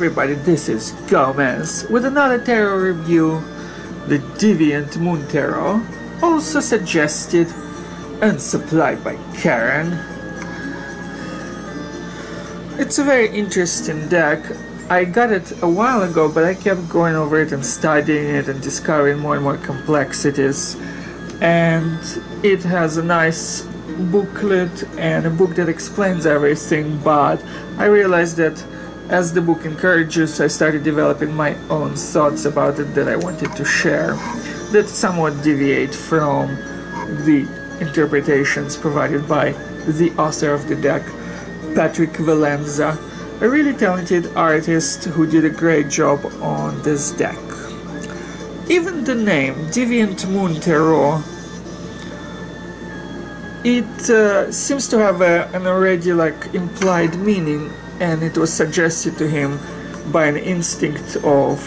everybody, this is Gomez with another tarot review, the Deviant Moon Tarot, also suggested and supplied by Karen. It's a very interesting deck. I got it a while ago, but I kept going over it and studying it and discovering more and more complexities. And it has a nice booklet and a book that explains everything, but I realized that as the book encourages, I started developing my own thoughts about it that I wanted to share, that somewhat deviate from the interpretations provided by the author of the deck, Patrick Valenza, a really talented artist who did a great job on this deck. Even the name, Deviant Moon Tarot, it seems to have an already implied meaning, and it was suggested to him by an instinct of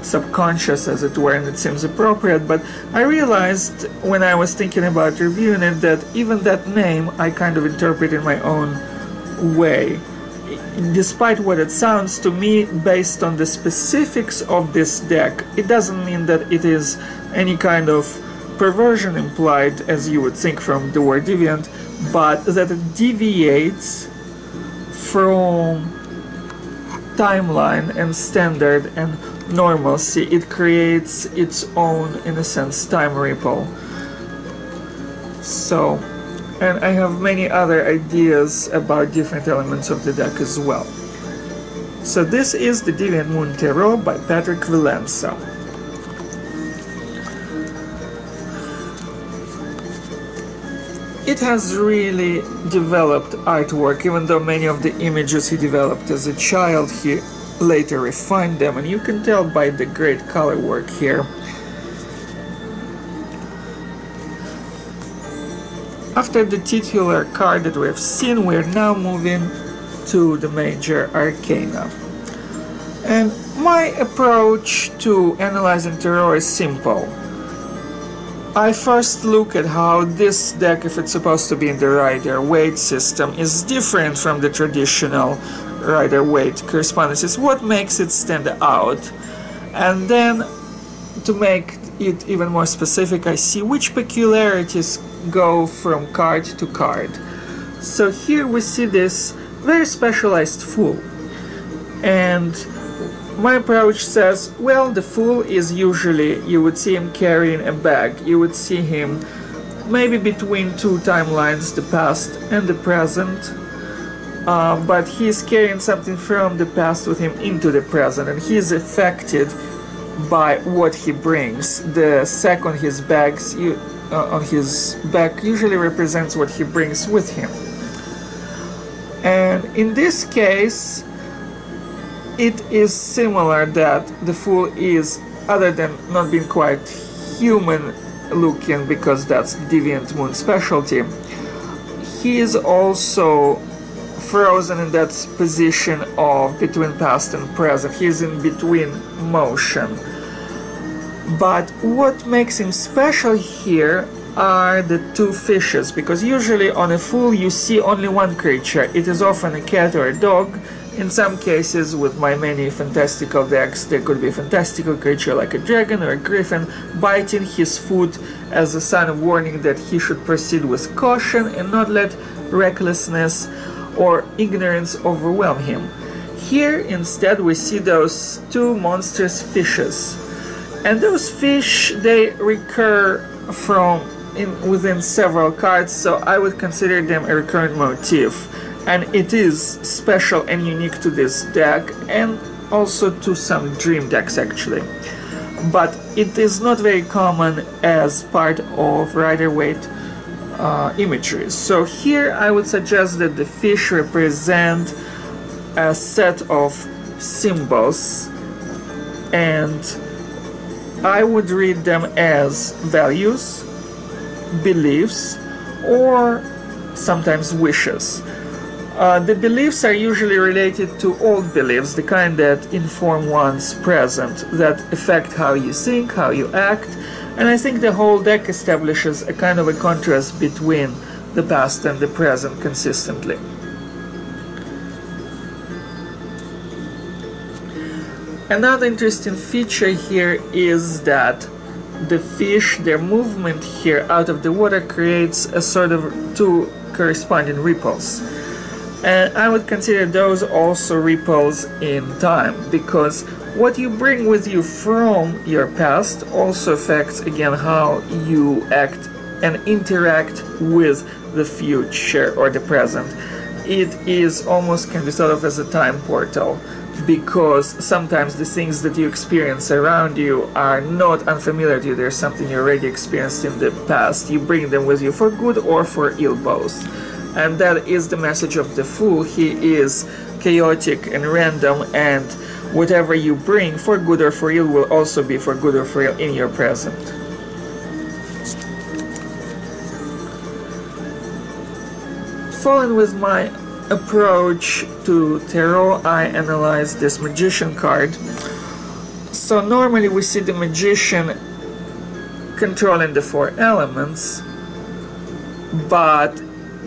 subconscious, as it were, and it seems appropriate. But I realized when I was thinking about reviewing it that even that name I kind of interpret in my own way. Despite what it sounds to me, based on the specifics of this deck, it doesn't mean that it is any kind of perversion implied, as you would think from the word deviant, but that it deviates from timeline and standard and normalcy. It creates its own, in a sense, time ripple. So, and I have many other ideas about different elements of the deck as well. So this is the Deviant Moon Tarot by Patrick Valenza. It has really developed artwork, even though many of the images he developed as a child, he later refined them, and you can tell by the great color work here. After the titular card that we have seen, we're now moving to the major arcana. And my approach to analyzing tarot is simple. I first look at how this deck, if it's supposed to be in the Rider-Waite system, is different from the traditional Rider-Waite correspondences. What makes it stand out? And then, to make it even more specific, I see which peculiarities go from card to card. So here we see this very specialized Fool. And my approach says, well, the Fool is usually, you would see him carrying a bag. You would see him maybe between two timelines, the past and the present. But he's carrying something from the past with him into the present, and he is affected by what he brings. The sack on his bags, on his back usually represents what he brings with him. And in this case, it is similar that the Fool is, other than not being quite human looking, because that's Deviant Moon specialty, he is also frozen in that position of between past and present. He is in between motion. But what makes him special here are the two fishes, because usually on a Fool you see only one creature. It is often a cat or a dog. In some cases, with my many fantastical decks, there could be a fantastical creature like a dragon or a griffin biting his foot as a sign of warning that he should proceed with caution and not let recklessness or ignorance overwhelm him. Here instead we see those two monstrous fishes, and those fish, they recur within several cards, so I would consider them a recurrent motif. And it is special and unique to this deck, and also to some dream decks actually. But it is not very common as part of Rider-Waite imagery. So here I would suggest that the fish represent a set of symbols, and I would read them as values, beliefs, or sometimes wishes. The beliefs are usually related to old beliefs, the kind that inform one's present, that affect how you think, how you act, and I think the whole deck establishes a kind of a contrast between the past and the present consistently. Another interesting feature here is that the fish, their movement here out of the water creates a sort of two corresponding ripples. And I would consider those also ripples in time, because what you bring with you from your past also affects again how you act and interact with the future or the present. It is almost can be thought of as a time portal, because sometimes the things that you experience around you are not unfamiliar to you. There's something you already experienced in the past. You bring them with you for good or for ill both. And that is the message of the Fool. He is chaotic and random, and whatever you bring for good or for ill will also be for good or for ill in your present. Following with my approach to tarot, I analyze this Magician card. So normally we see the Magician controlling the four elements, but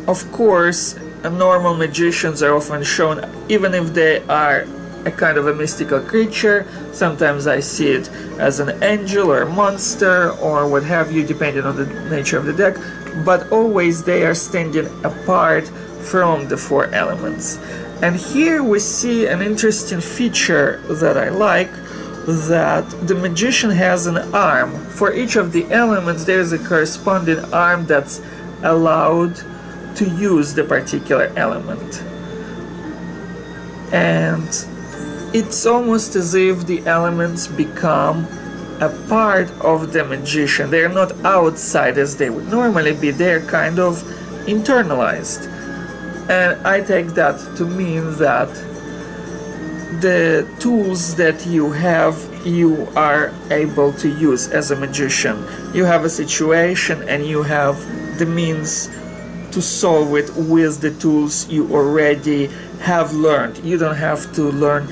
of course normal magicians are often shown, even if they are a kind of a mystical creature. Sometimes I see it as an angel or a monster or what have you, depending on the nature of the deck, but always they are standing apart from the four elements. And here we see an interesting feature that I like, that the Magician has an arm. For each of the elements there is a corresponding arm that's allowed to use the particular element. And it's almost as if the elements become a part of the Magician. They're not outside as they would normally be, they're kind of internalized. And I take that to mean that the tools that you have, you are able to use as a magician. You have a situation and you have the means to solve it with the tools you already have learned. You don't have to learn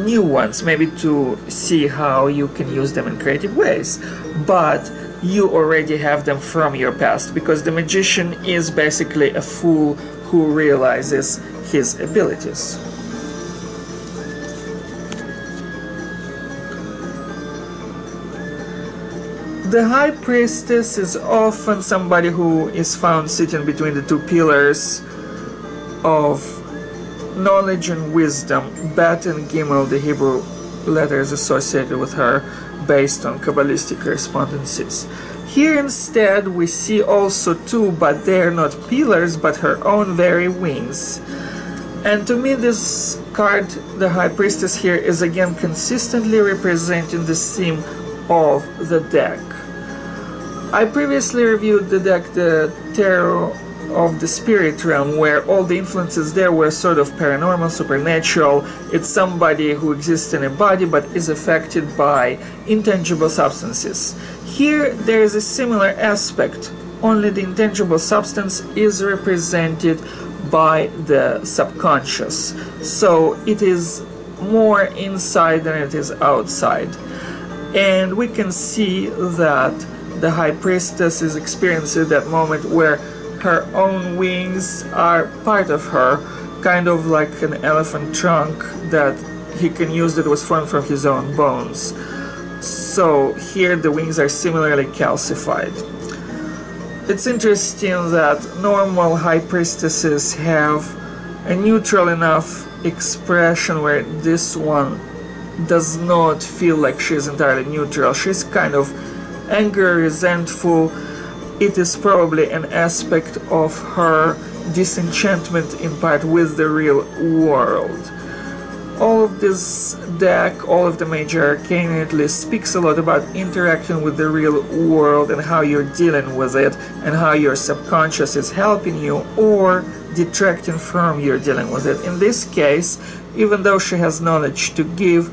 new ones, maybe to see how you can use them in creative ways, but you already have them from your past, because the Magician is basically a fool who realizes his abilities. The High Priestess is often somebody who is found sitting between the two pillars of knowledge and wisdom, Bet and Gimel, the Hebrew letters associated with her based on Kabbalistic correspondences. Here instead we see also two, but they're not pillars, but her own very wings. And to me this card, the High Priestess here, is again consistently representing the theme of the deck. I previously reviewed the deck, the Tarot of the Spirit Realm, where all the influences there were sort of paranormal, supernatural. It's somebody who exists in a body but is affected by intangible substances. Here there is a similar aspect, only the intangible substance is represented by the subconscious. So it is more inside than it is outside. And we can see that the High Priestess is experiencing that moment where her own wings are part of her, kind of like an elephant trunk that he can use that was formed from his own bones. So here the wings are similarly calcified. It's interesting that normal High Priestesses have a neutral enough expression where this one does not feel like she's entirely neutral. She's kind of angry, resentful. It is probably an aspect of her disenchantment in part with the real world. All of this deck, all of the major arcana at least, speaks a lot about interaction with the real world and how you're dealing with it and how your subconscious is helping you or detracting from your dealing with it. In this case, even though she has knowledge to give,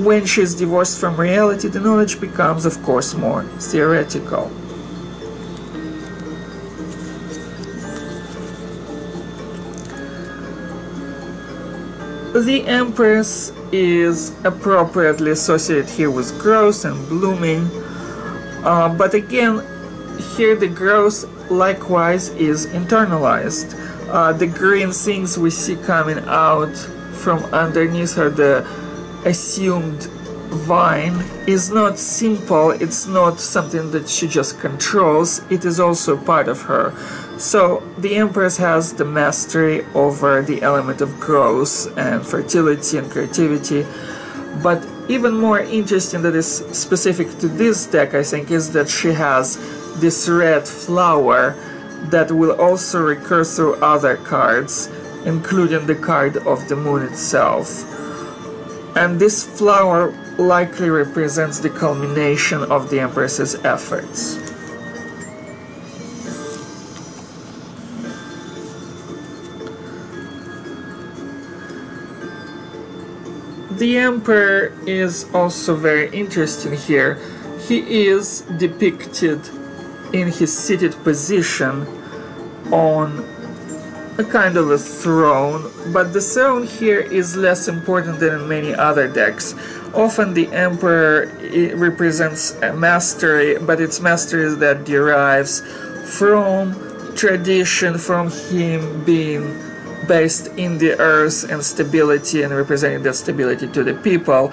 when she's divorced from reality, the knowledge becomes, of course, more theoretical. The Empress is appropriately associated here with growth and blooming, but again, here the growth likewise is internalized. The green things we see coming out from underneath her, the assumed vine is not simple, it's not something that she just controls, it is also part of her. So the Empress has the mastery over the element of growth and fertility and creativity. But even more interesting that is specific to this deck, I think, is that she has this red flower that will also recur through other cards, including the card of the moon itself. And this flower likely represents the culmination of the Empress's efforts. The Emperor is also very interesting here. He is depicted in his seated position on a kind of a throne, but the throne here is less important than in many other decks. Often the Emperor represents a mastery, but it's mastery that derives from tradition, from him being based in the earth and stability and representing that stability to the people.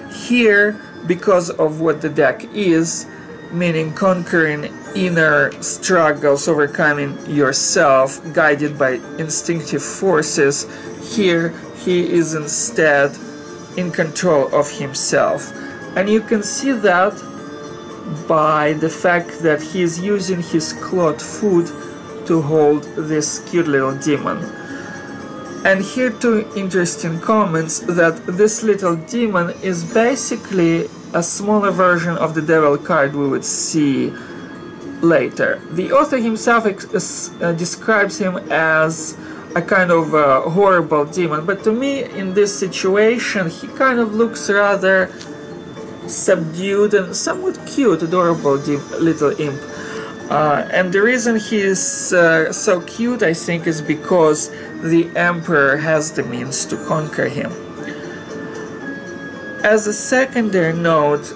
Here, because of what the deck is, meaning conquering inner struggles, overcoming yourself, guided by instinctive forces, here he is instead in control of himself. And you can see that by the fact that he is using his clawed foot to hold this cute little demon. And here two interesting comments, that this little demon is basically a smaller version of the devil card we would see later. The author himself describes him as a kind of horrible demon, but to me in this situation he kind of looks rather subdued and somewhat cute, adorable little imp. And the reason he is so cute, I think, is because the Emperor has the means to conquer him. As a secondary note,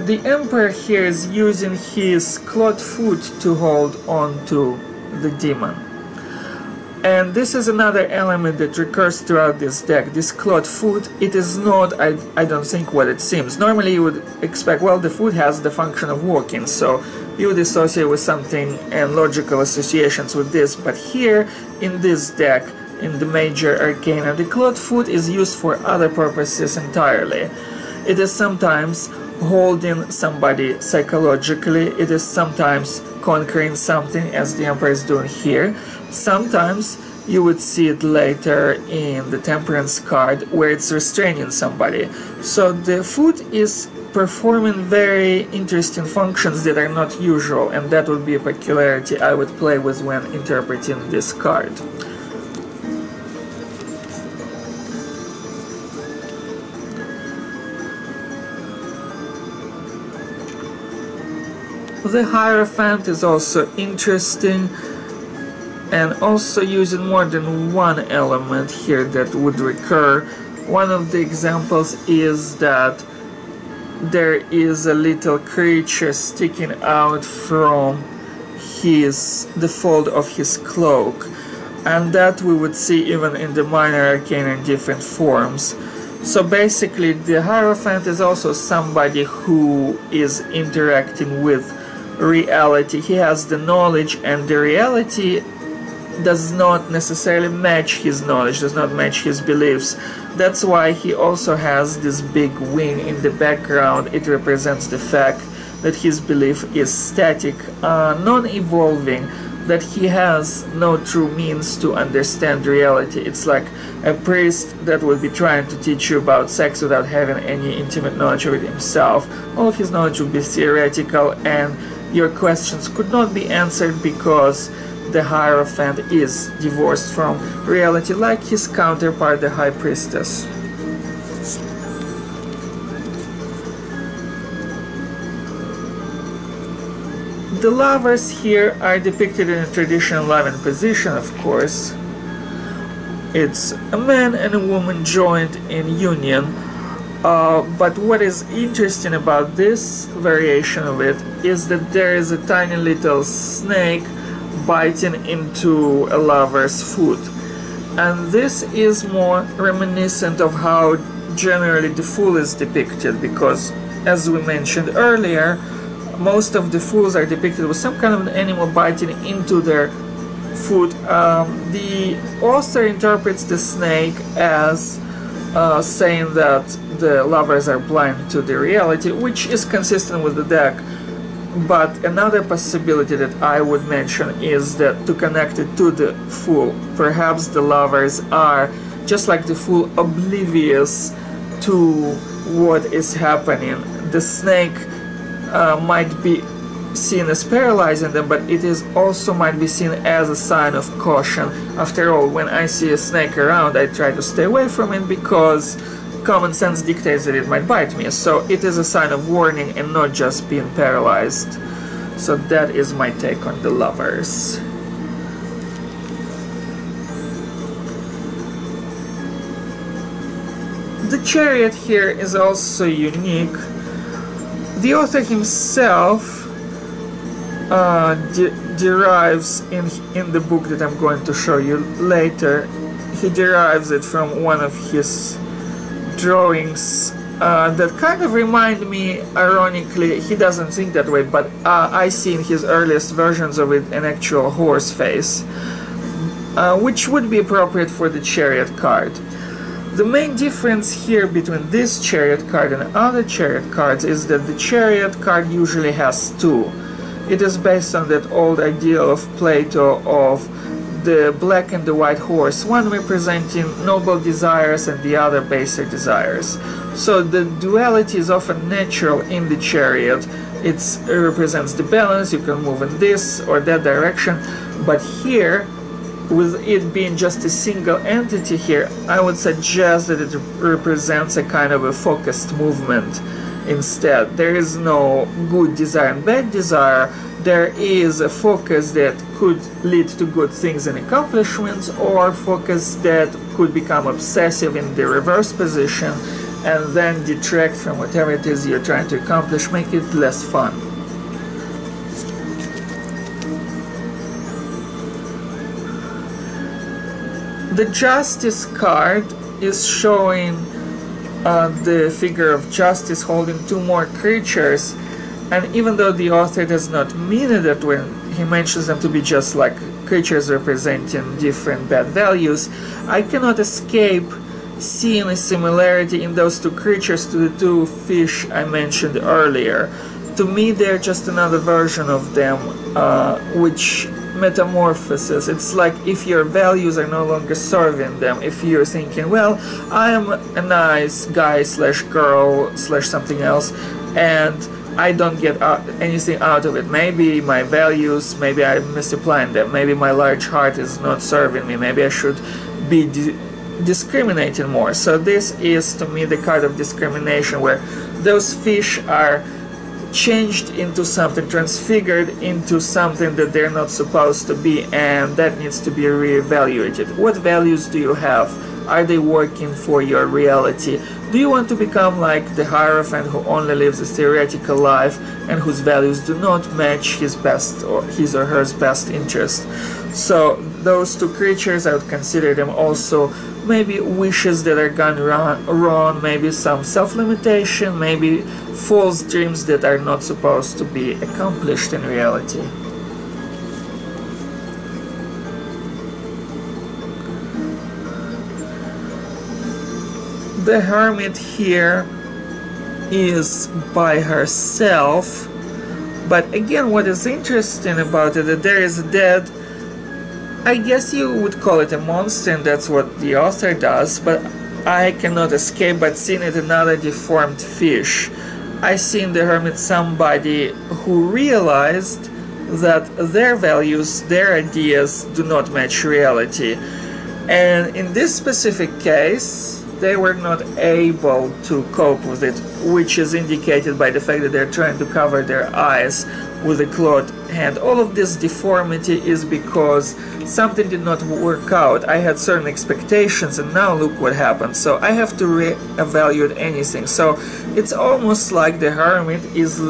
the Emperor here is using his clawed foot to hold on to the demon. And this is another element that recurs throughout this deck. This clawed foot, it is not, I don't think, what it seems. Normally you would expect, well, the foot has the function of walking, so you would associate with something and logical associations with this. But here, in this deck, in the major arcana, the clawed foot is used for other purposes entirely. It is sometimes holding somebody psychologically, it is sometimes conquering something, as the Emperor is doing here. Sometimes you would see it later in the Temperance card, where it's restraining somebody. So the foot is performing very interesting functions that are not usual, and that would be a peculiarity I would play with when interpreting this card. The Hierophant is also interesting, and also using more than one element here that would recur. One of the examples is that there is a little creature sticking out from the fold of his cloak, and that we would see even in the minor arcana in different forms. So basically the Hierophant is also somebody who is interacting with reality. He has the knowledge, and the reality does not necessarily match his knowledge, does not match his beliefs. That's why he also has this big wing in the background. It represents the fact that his belief is static, non-evolving, that he has no true means to understand reality. It's like a priest that would be trying to teach you about sex without having any intimate knowledge of it himself. All of his knowledge would be theoretical, and your questions could not be answered because the Hierophant is divorced from reality, like his counterpart, the High Priestess. The lovers here are depicted in a traditional loving position, of course. It's a man and a woman joined in union. But what is interesting about this variation of it is that there is a tiny little snake biting into a lover's foot. And this is more reminiscent of how generally the fool is depicted, because as we mentioned earlier, most of the fools are depicted with some kind of an animal biting into their foot. The author interprets the snake as saying that the lovers are blind to the reality, which is consistent with the deck. But another possibility that I would mention is that to connect it to the fool, perhaps the lovers are, just like the fool, oblivious to what is happening. The snake might be seen as paralyzing them, but it is also might be seen as a sign of caution. After all, when I see a snake around, I try to stay away from it because common sense dictates that it might bite me. So it is a sign of warning and not just being paralyzed. So that is my take on the lovers. The chariot here is also unique. The author himself derives in the book that I'm going to show you later, he derives it from one of his drawings that kind of remind me, ironically, he doesn't think that way, but I see in his earliest versions of it an actual horse face, which would be appropriate for the chariot card. The main difference here between this chariot card and other chariot cards is that the chariot card usually has two. It is based on that old ideal of Plato of the black and the white horse, one representing noble desires and the other baser desires. So the duality is often natural in the chariot. It represents the balance, you can move in this or that direction, but here, with it being just a single entity here, I would suggest that it represents a kind of a focused movement instead. There is no good desire and bad desire. There is a focus that could lead to good things and accomplishments, or focus that could become obsessive in the reverse position and then detract from whatever it is you're trying to accomplish, make it less fun. The Justice card is showing the figure of Justice holding two more creatures, and even though the author does not mean it that when he mentions them to be just like creatures representing different bad values, I cannot escape seeing a similarity in those two creatures to the two fish I mentioned earlier. To me, they're just another version of them, which metamorphosis. It's like if your values are no longer serving them, if you're thinking, well, I am a nice guy slash girl slash something else, and I don't get anything out of it. Maybe my values, maybe I'm misapplying them, maybe my large heart is not serving me, maybe I should be discriminating more. So this is to me the kind of discrimination where those fish are changed into something, transfigured into something that they're not supposed to be, and that needs to be reevaluated. What values do you have? Are they working for your reality? Do you want to become like the Hierophant who only lives a theoretical life and whose values do not match his best or his or her best interest? So those two creatures, I would consider them also maybe wishes that are gone wrong, maybe some self-limitation, maybe false dreams that are not supposed to be accomplished in reality. The Hermit here is by herself, but again, what is interesting about it, that there is a dead, I guess you would call it a monster, and that's what the author does, but I cannot escape but seeing it another deformed fish. I see in the Hermit somebody who realized that their values, their ideas do not match reality, and in this specific case they were not able to cope with it, which is indicated by the fact that they're trying to cover their eyes with a clawed hand. All of this deformity is because something did not work out. I had certain expectations and now look what happened. So I have to re-evaluate anything. So it's almost like the Hermit is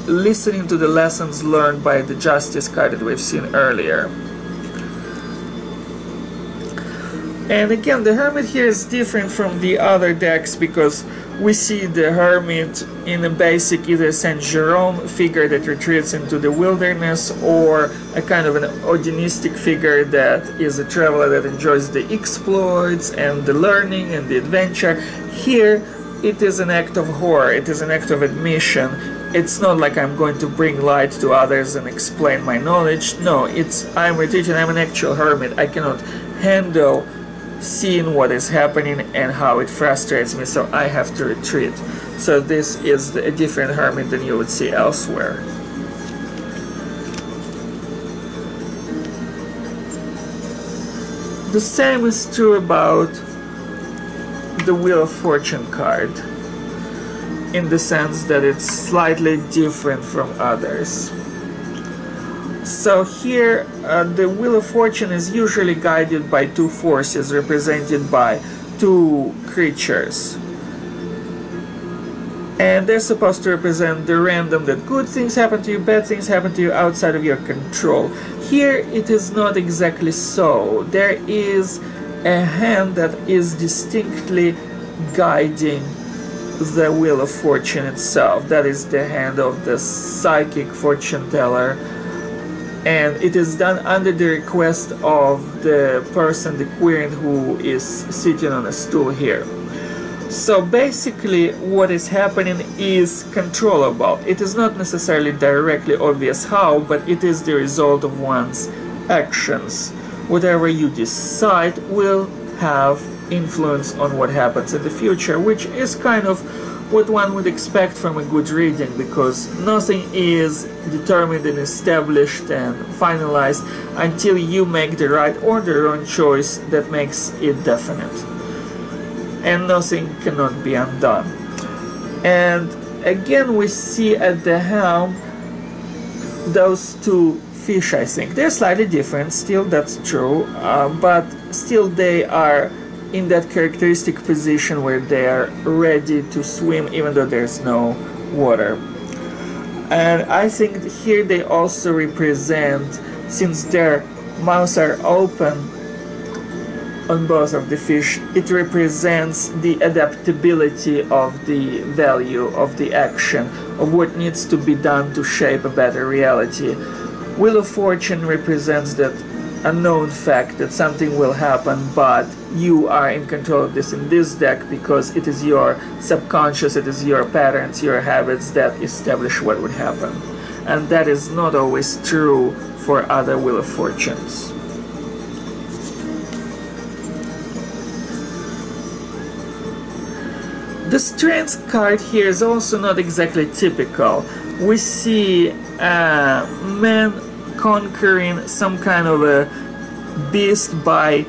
listening to the lessons learned by the Justice card that we've seen earlier. And again, the Hermit here is different from the other decks because we see the Hermit in a basic either Saint Jerome figure that retreats into the wilderness, or a kind of an Odinistic figure that is a traveler that enjoys the exploits and the learning and the adventure. Here it is an act of horror, it is an act of admission. It's not like I'm going to bring light to others and explain my knowledge. No, I'm retreating, I'm an actual hermit. I cannot handle seeing what is happening and how it frustrates me, so I have to retreat. So this is a different hermit than you would see elsewhere. The same is true about the Wheel of Fortune card, in the sense that it's slightly different from others. So here, the Wheel of Fortune is usually guided by two forces represented by two creatures. And they're supposed to represent the random, that good things happen to you, bad things happen to you outside of your control. Here it is not exactly so. There is a hand that is distinctly guiding the Wheel of Fortune itself. That is the hand of the psychic fortune teller. And it is done under the request of the person, the querent, who is sitting on a stool here. So basically what is happening is controllable. It is not necessarily directly obvious how, but it is the result of one's actions. Whatever you decide will have influence on what happens in the future, which is kind of what one would expect from a good reading, because nothing is determined and established and finalized until you make the right or the wrong choice that makes it definite. And nothing cannot be undone. And again we see at the helm those two fish, I think. They're slightly different, still, that's true, but still they are in that characteristic position where they are ready to swim even though there's no water. And I think here they also represent, since their mouths are open on both of the fish, it represents the adaptability of the value of the action, of what needs to be done to shape a better reality. Wheel of Fortune represents that unknown fact that something will happen, but you are in control of this in this deck because it is your subconscious, it is your patterns, your habits that establish what would happen. And that is not always true for other Wheel of Fortunes. The Strength card here is also not exactly typical. We see a man conquering some kind of a beast by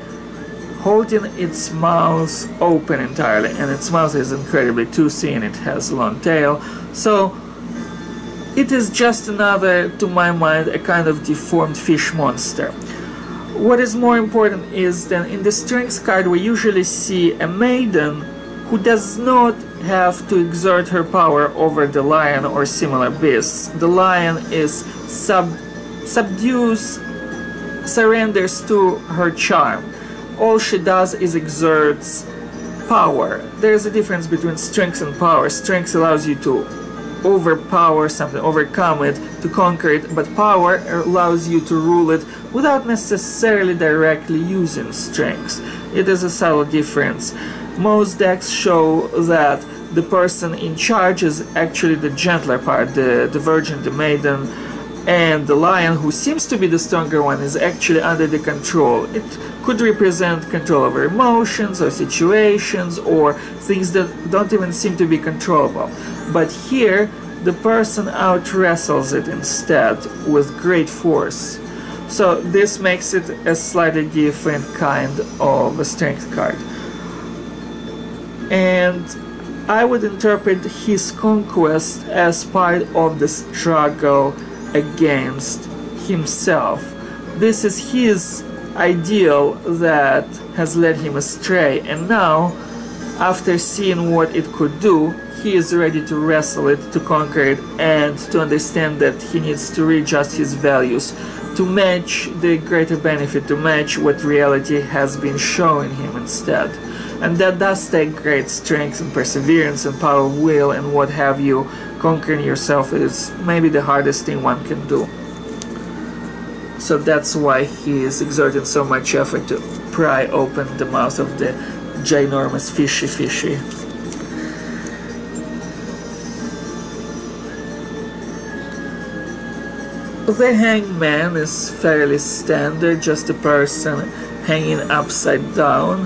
holding its mouth open entirely, and its mouth is incredibly toothy and it has a long tail, so it is just another, to my mind, a kind of deformed fish monster. What is more important is that in the Strength card we usually see a maiden who does not have to exert her power over the lion or similar beasts. The lion is subdues, surrenders to her charm. All she does is exerts power. There is a difference between strength and power. Strength allows you to overpower something, overcome it, to conquer it, but power allows you to rule it without necessarily directly using strength. It is a subtle difference. Most decks show that the person in charge is actually the gentler part, the virgin, the maiden, and the lion, who seems to be the stronger one, is actually under the control. It could represent control over emotions or situations or things that don't even seem to be controllable. But here, the person out-wrestles it instead with great force. So this makes it a slightly different kind of a strength card. And I would interpret his conquest as part of the struggle against himself. This is his ideal that has led him astray, and now, after seeing what it could do, he is ready to wrestle it, to conquer it, and to understand that he needs to readjust his values to match the greater benefit, to match what reality has been showing him instead. And that does take great strength and perseverance and power of will and what have you. Conquering yourself is maybe the hardest thing one can do. So that's why he is exerting so much effort to pry open the mouth of the ginormous fishy. The hangman is fairly standard, just a person hanging upside down.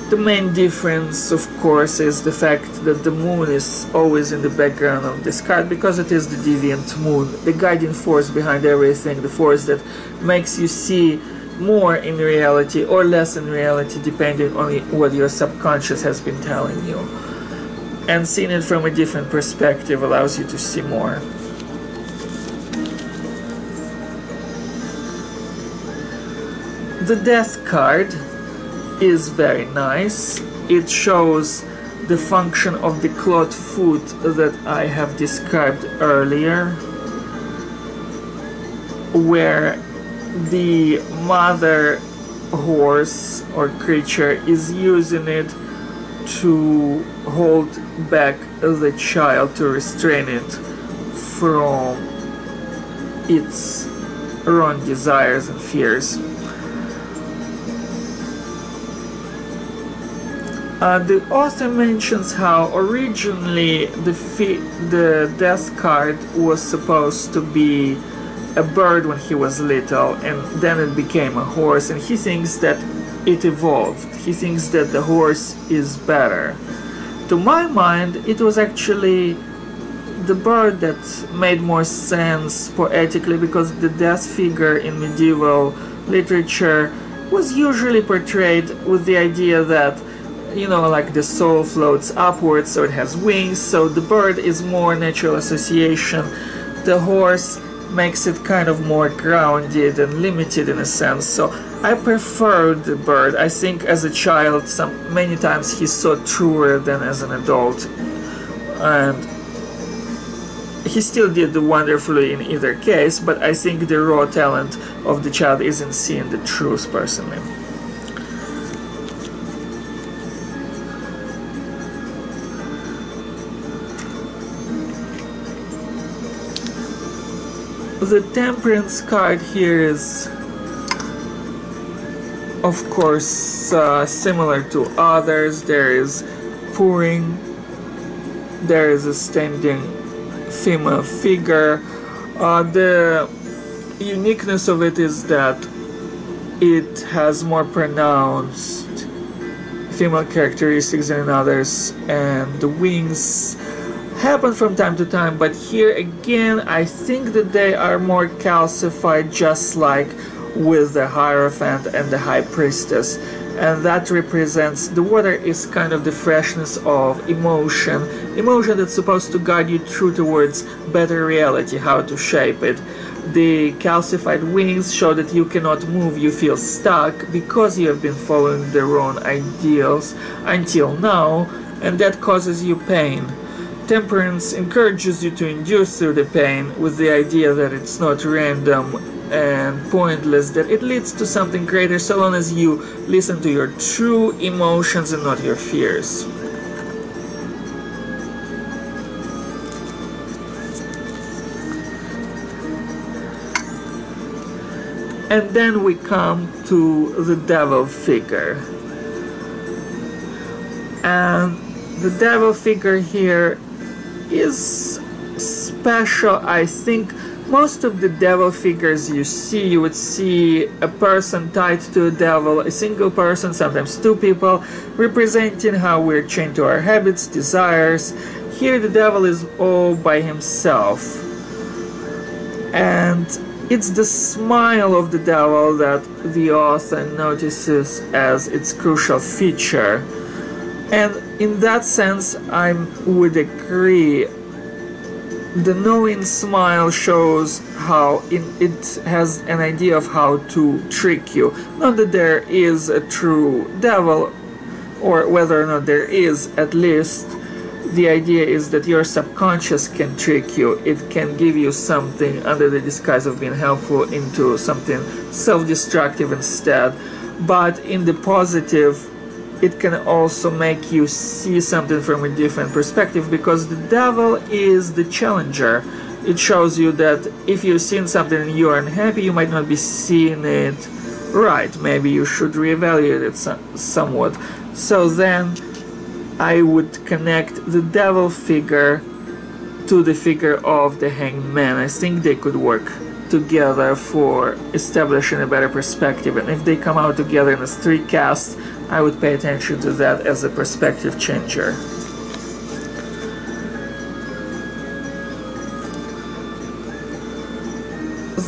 The main difference, of course, is the fact that the moon is always in the background of this card, because it is the Deviant moon, the guiding force behind everything, the force that makes you see more in reality or less in reality depending on what your subconscious has been telling you. And seeing it from a different perspective allows you to see more. The Death card is very nice. It shows the function of the clawed foot that I have described earlier, where the mother horse or creature is using it to hold back the child, to restrain it from its wrong desires and fears. The author mentions how originally the Death card was supposed to be a bird when he was little, and then it became a horse, and he thinks that it evolved. He thinks that the horse is better. To my mind, it was actually the bird that made more sense poetically, because the Death figure in medieval literature was usually portrayed with the idea that, you know, like the soul floats upwards, so it has wings, so the bird is more natural association. The horse makes it kind of more grounded and limited in a sense, so I prefer the bird. I think as a child many times he saw truer than as an adult, and he still did wonderfully in either case, but I think the raw talent of the child is in seeing the truth personally. The Temperance card here is, of course, similar to others. There is pouring, there is a standing female figure. The uniqueness of it is that it has more pronounced female characteristics than others, and the wings happen from time to time, but here again I think that they are more calcified, just like with the Hierophant and the High Priestess, and that represents, the water is kind of the freshness of emotion that's supposed to guide you through towards better reality, how to shape it. The calcified wings show that you cannot move, you feel stuck because you have been following the wrong ideals until now, and that causes you pain. Temperance encourages you to endure through the pain with the idea that it's not random and pointless, that it leads to something greater so long as you listen to your true emotions and not your fears. And then we come to the Devil figure. And the Devil figure here is special. I think most of the devil figures you would see a person tied to a devil, a single person, sometimes two people, representing how we're chained to our habits, desires. Here the devil is all by himself, and it's the smile of the devil that the author notices as its crucial feature. And in that sense, I would agree. The knowing smile shows how it has an idea of how to trick you. Not that there is a true devil, or whether or not there is, at least the idea is that your subconscious can trick you. It can give you something under the disguise of being helpful into something self-destructive instead. But in the positive, it can also make you see something from a different perspective, because the devil is the challenger. It shows you that if you've seen something and you are unhappy, you might not be seeing it right. Maybe you should reevaluate it somewhat. So then I would connect the devil figure to the figure of the hanged man. I think they could work together for establishing a better perspective, and if they come out together in a street cast, I would pay attention to that as a perspective changer.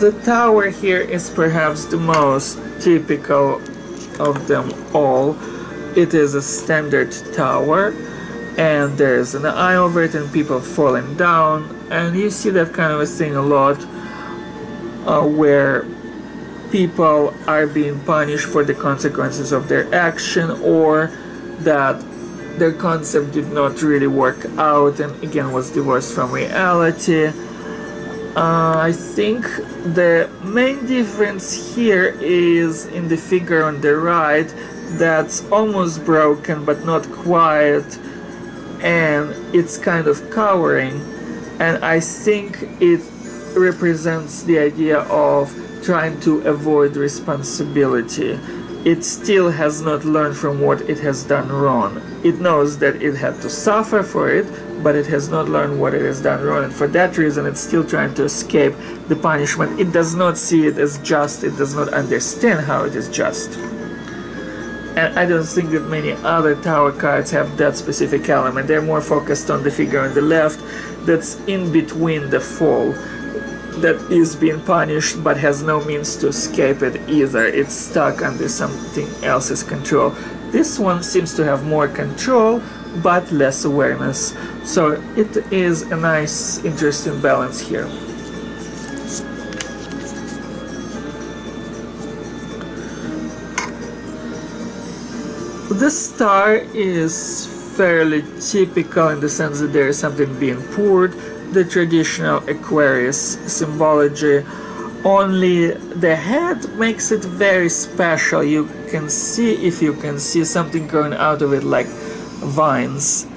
The tower here is perhaps the most typical of them all. It is a standard tower, and there's an eye over it and people falling down, and you see that kind of a thing a lot, where people are being punished for the consequences of their action, or that their concept did not really work out and again was divorced from reality. I think the main difference here is in the figure on the right, that's almost broken but not quite, and it's kind of cowering, and I think it represents the idea of trying to avoid responsibility. It still has not learned from what it has done wrong. It knows that it had to suffer for it, but it has not learned what it has done wrong, and for that reason it's still trying to escape the punishment. It does not see it as just, it does not understand how it is just. And I don't think that many other tower cards have that specific element. They're more focused on the figure on the left that's in between the fall, that is being punished but has no means to escape it either. It's stuck under something else's control. This one seems to have more control but less awareness. So it is a nice, interesting balance here. The star is fairly typical in the sense that there is something being poured, the traditional Aquarius symbology, only the head makes it very special. You can see, if you can see, something growing out of it like vines.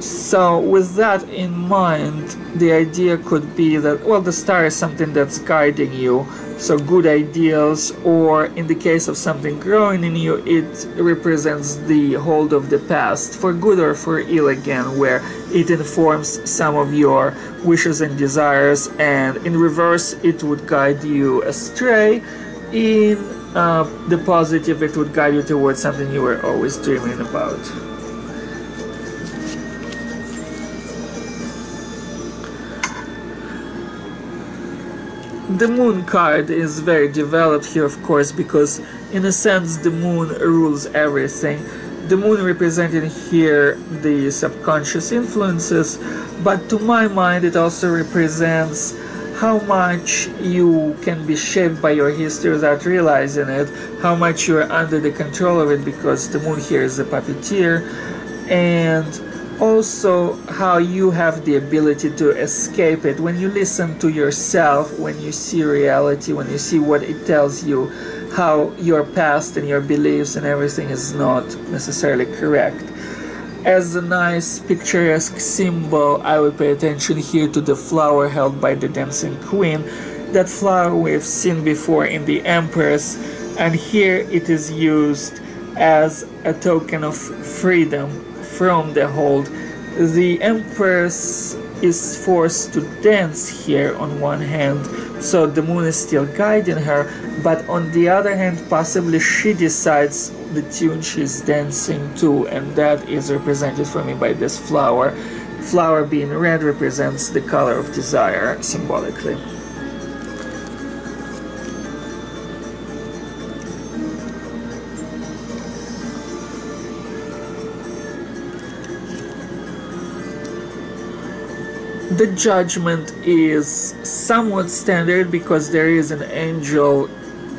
So with that in mind, the idea could be that, well, the star is something that's guiding you, so good ideals, or in the case of something growing in you, it represents the hold of the past, for good or for ill again, where it informs some of your wishes and desires, and in reverse it would guide you astray. In the positive, it would guide you towards something you were always dreaming about. The moon card is very developed here, of course, because in a sense the moon rules everything. The moon represented here the subconscious influences, but to my mind it also represents how much you can be shaped by your history without realizing it, how much you are under the control of it, because the moon here is a puppeteer, and also how you have the ability to escape it. When you listen to yourself, when you see reality, when you see what it tells you, how your past and your beliefs and everything is not necessarily correct. As a nice picturesque symbol, I would pay attention here to the flower held by the dancing queen. That flower we've seen before in the Empress, and here it is used as a token of freedom from the hold. The Empress is forced to dance here on one hand, so the moon is still guiding her, but on the other hand, possibly she decides the tune she's dancing to, and that is represented for me by this flower. Flower being red represents the color of desire, symbolically. The judgment is somewhat standard because there is an angel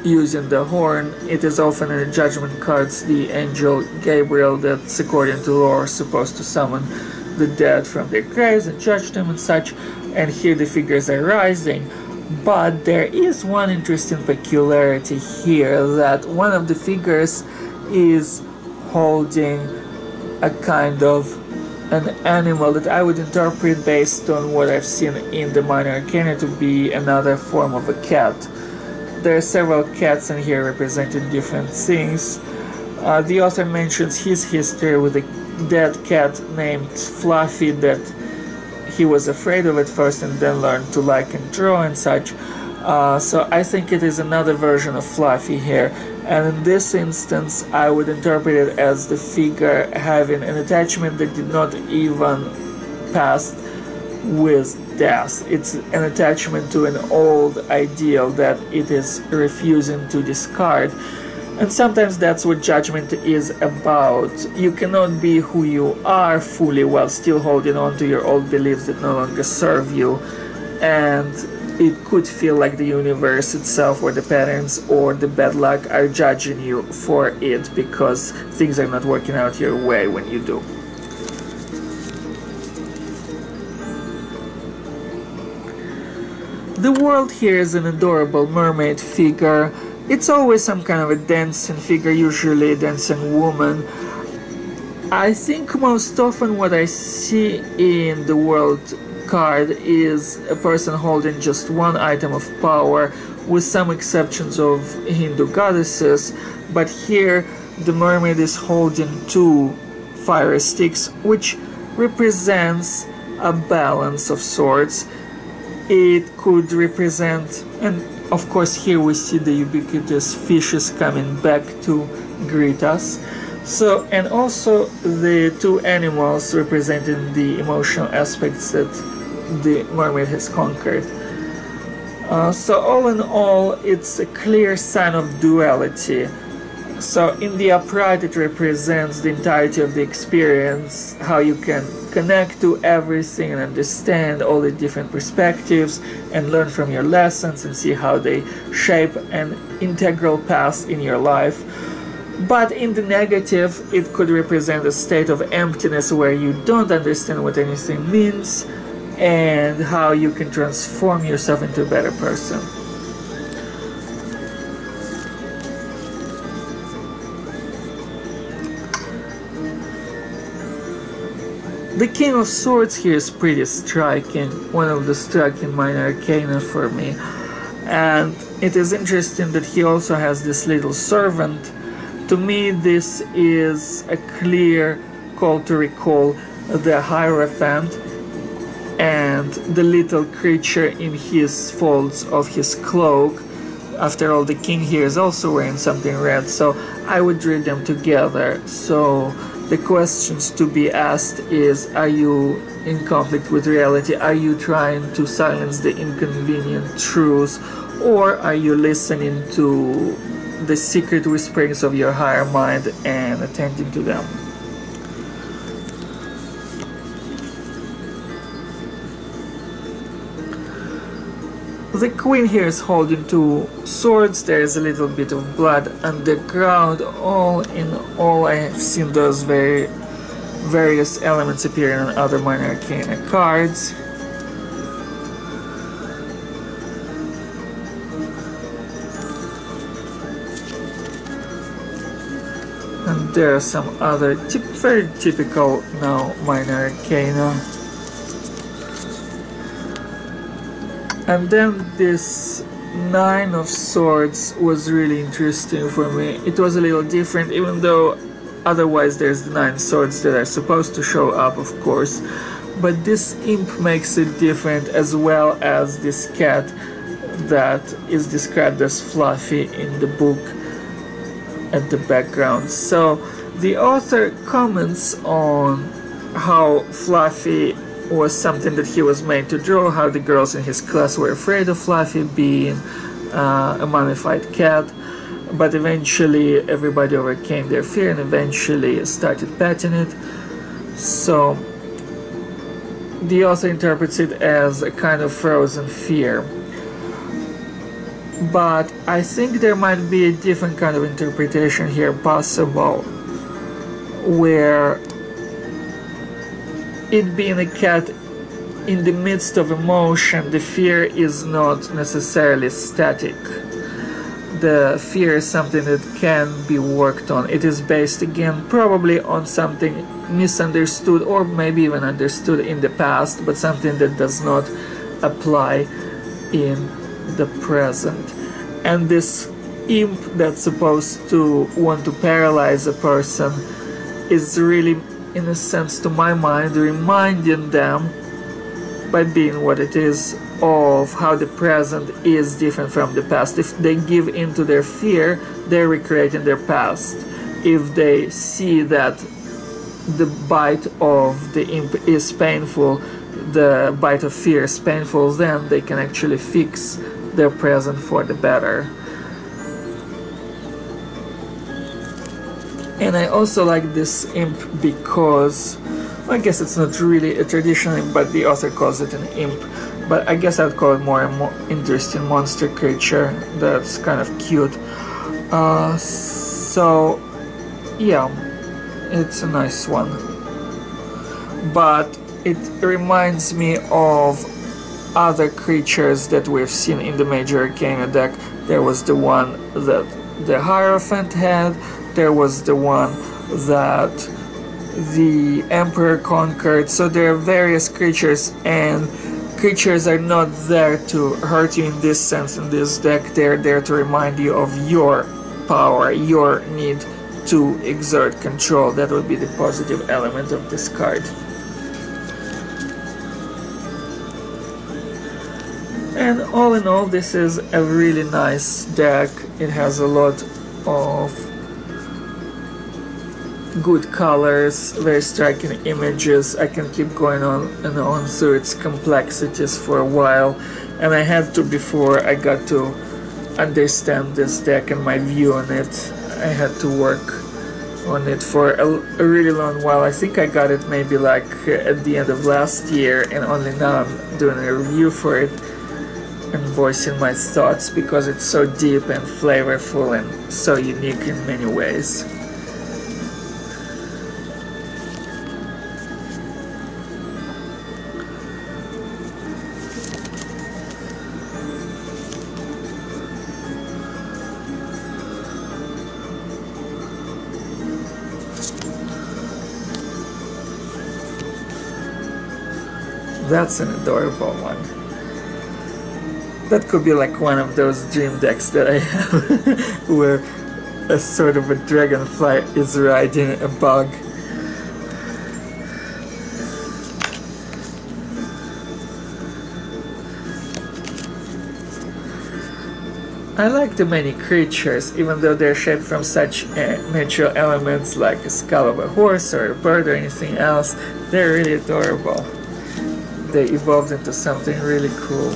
using the horn. It is often in the judgment cards the angel Gabriel that's, according to lore, supposed to summon the dead from their graves and judge them and such, and here the figures are rising. But there is one interesting peculiarity here, that one of the figures is holding a kind of an animal that I would interpret, based on what I've seen in the Minor Arcana, to be another form of a cat. There are several cats in here representing different things. The author mentions his history with a dead cat named Fluffy that he was afraid of at first and then learned to like and draw and such. So I think it is another version of Fluffy here, and in this instance I would interpret it as the figure having an attachment that did not even pass with death. It's an attachment to an old ideal that it is refusing to discard. And sometimes that's what judgment is about. You cannot be who you are fully while still holding on to your old beliefs that no longer serve you. And it could feel like the universe itself, or the patterns, or the bad luck are judging you for it because things are not working out your way when you do. The world here is an adorable mermaid figure. It's always some kind of a dancing figure, usually a dancing woman. I think most often what I see in the world card is a person holding just one item of power, with some exceptions of Hindu goddesses, but here the mermaid is holding two fire sticks, which represents a balance of sorts. It could represent, and of course here we see the ubiquitous fishes coming back to greet us. So, and also the two animals representing the emotional aspects that the mermaid has conquered. So all in all, it's a clear sign of duality. So in the upright it represents the entirety of the experience, how you can connect to everything and understand all the different perspectives and learn from your lessons and see how they shape an integral path in your life. But in the negative, it could represent a state of emptiness where you don't understand what anything means and how you can transform yourself into a better person. The King of Swords here is pretty striking, one of the striking minor arcana for me. And it is interesting that he also has this little servant. To me, this is a clear call to recall the Hierophant and the little creature in his folds of his cloak. After all, the king here is also wearing something red, so I would read them together. So the questions to be asked is, are you in conflict with reality? Are you trying to silence the inconvenient truths? Or are you listening to the secret whisperings of your higher mind and attending to them? The queen here is holding two swords. There is a little bit of blood on the ground. All in all, I have seen those various elements appearing on other minor arcana cards. And there are some other very typical now minor arcana. And then this Nine of Swords was really interesting for me. It was a little different, even though otherwise there's the 9 swords that are supposed to show up, of course. But this imp makes it different, as well as this cat that is described as Fluffy in the book at the background. So the author comments on how Fluffy was something that he was made to draw, how the girls in his class were afraid of Fluffy being a mummified cat, but eventually everybody overcame their fear and eventually started petting it. So the author interprets it as a kind of frozen fear. but I think there might be a different kind of interpretation here possible, where it being a cat in the midst of emotion, the fear is not necessarily static. The fear is something that can be worked on. It is based, again, probably on something misunderstood or maybe even understood in the past, but something that does not apply in the present. And this imp that's supposed to want to paralyze a person is really, in a sense, to my mind, reminding them, by being what it is, of how the present is different from the past. If they give in to their fear, they're recreating their past. If they see that the bite of the imp is painful, the bite of fear is painful, then they can actually fix their present for the better. And I also like this imp because, I guess it's not really a traditional imp, but the author calls it an imp. But I guess I'd call it more interesting monster creature that's kind of cute. So, yeah, it's a nice one. But it reminds me of other creatures that we've seen in the Major Arcana deck. There was the one that the Hierophant had, there was the one that the Emperor conquered. So there are various creatures, and creatures are not there to hurt you in this sense in this deck. They're there to remind you of your power, your need to exert control. That would be the positive element of this card. And all in all, this is a really nice deck. It has a lot of good colors, very striking images. I can keep going on and on through its complexities for a while, and I had to before I got to understand this deck and my view on it. I had to work on it for a really long while. I think I got it maybe like at the end of last year, and only now I'm doing a review for it and voicing my thoughts because it's so deep and flavorful and so unique in many ways. That's an adorable one. That could be like one of those dream decks that I have where a sort of a dragonfly is riding a bug. I like the many creatures, even though they're shaped from such natural elements like a skull of a horse or a bird or anything else. They're really adorable. They evolved into something really cool.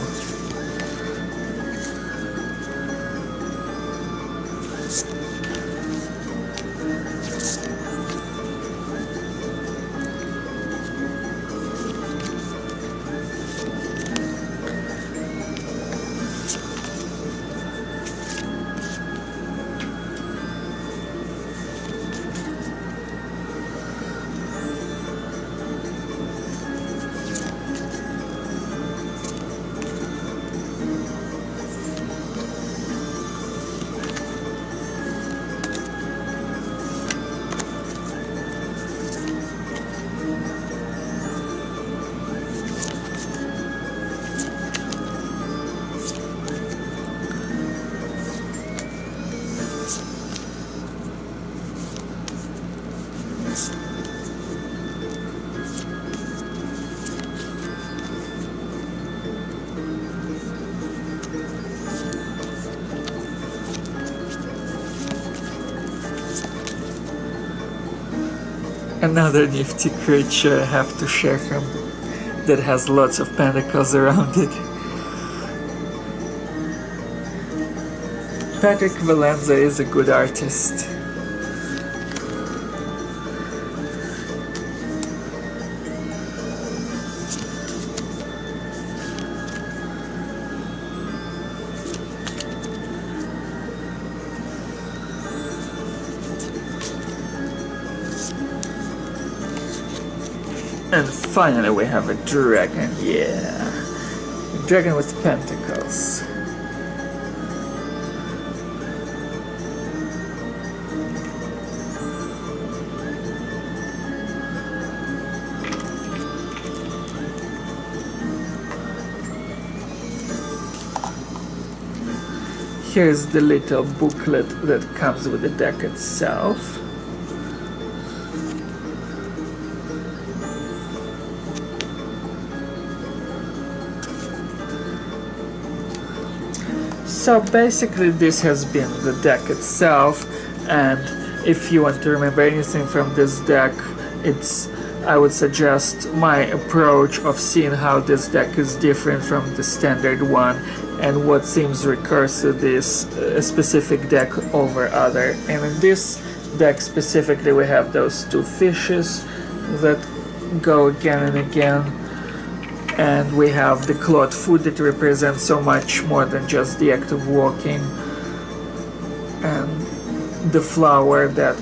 Another nifty creature I have to share from that has lots of pentacles around it. Patrick Valenza is a good artist. And finally we have a dragon, yeah. A dragon with pentacles. Here's the little booklet that comes with the deck itself. So basically this has been the deck itself, and if you want to remember anything from this deck, I would suggest my approach of seeing how this deck is different from the standard one and what seems recursive is a specific deck over other. And in this deck specifically we have those two fishes that go again and again, and we have the clawed foot that represents so much more than just the act of walking, and the flower that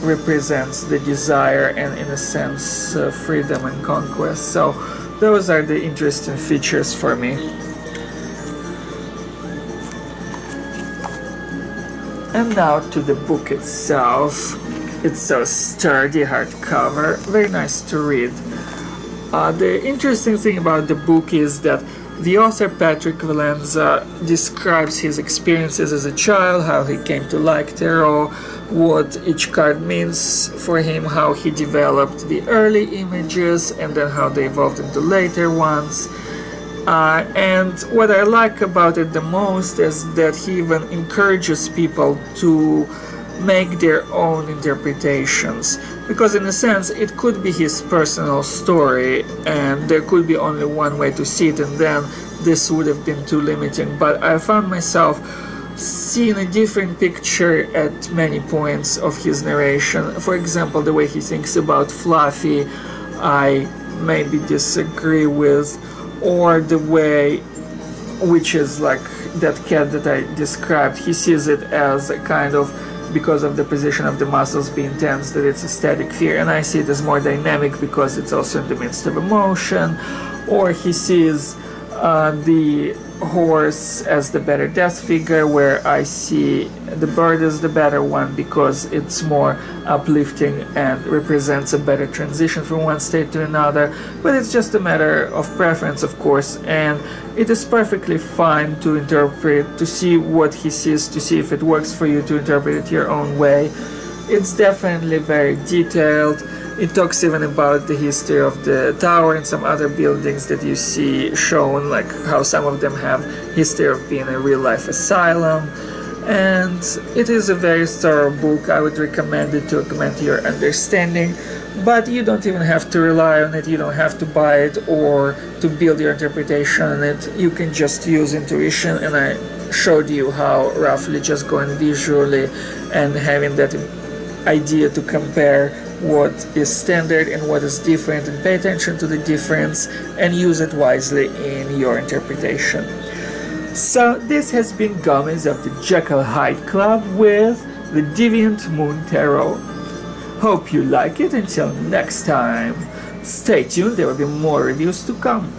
represents the desire and, in a sense, freedom and conquest. So those are the interesting features for me. And now to the book itself. It's so sturdy, hardcover, very nice to read. The interesting thing about the book is that the author Patrick Valenza describes his experiences as a child, how he came to like tarot, what each card means for him, how he developed the early images and then how they evolved into later ones. And what I like about it the most is that he even encourages people to make their own interpretations, because in a sense it could be his personal story and there could be only one way to see it, and then this would have been too limiting. But I found myself seeing a different picture at many points of his narration. For example, the way he thinks about Fluffy I maybe disagree with, or the way, which is like that cat that I described, he sees it as a kind of, because of the position of the muscles being tense, that it's a static fear, and I see it as more dynamic because it's also in the midst of emotion. Or he sees the horse as the better death figure, where I see the bird as the better one because it's more uplifting and represents a better transition from one state to another. But it's just a matter of preference, of course, and it is perfectly fine to interpret, to see what he sees, to see if it works for you, to interpret it your own way. It's definitely very detailed. It talks even about the history of the tower and some other buildings that you see shown, like how some of them have history of being a real-life asylum. And it is a very thorough book. I would recommend it to augment your understanding, but you don't even have to rely on it, you don't have to buy it or to build your interpretation on it. You can just use intuition, and I showed you how roughly just going visually and having that idea to compare what is standard and what is different, and pay attention to the difference and use it wisely in your interpretation. So this has been Gomez of the Jekyllhydeclub with the Deviant Moon Tarot. Hope you like it. Until next time, stay tuned, there will be more reviews to come.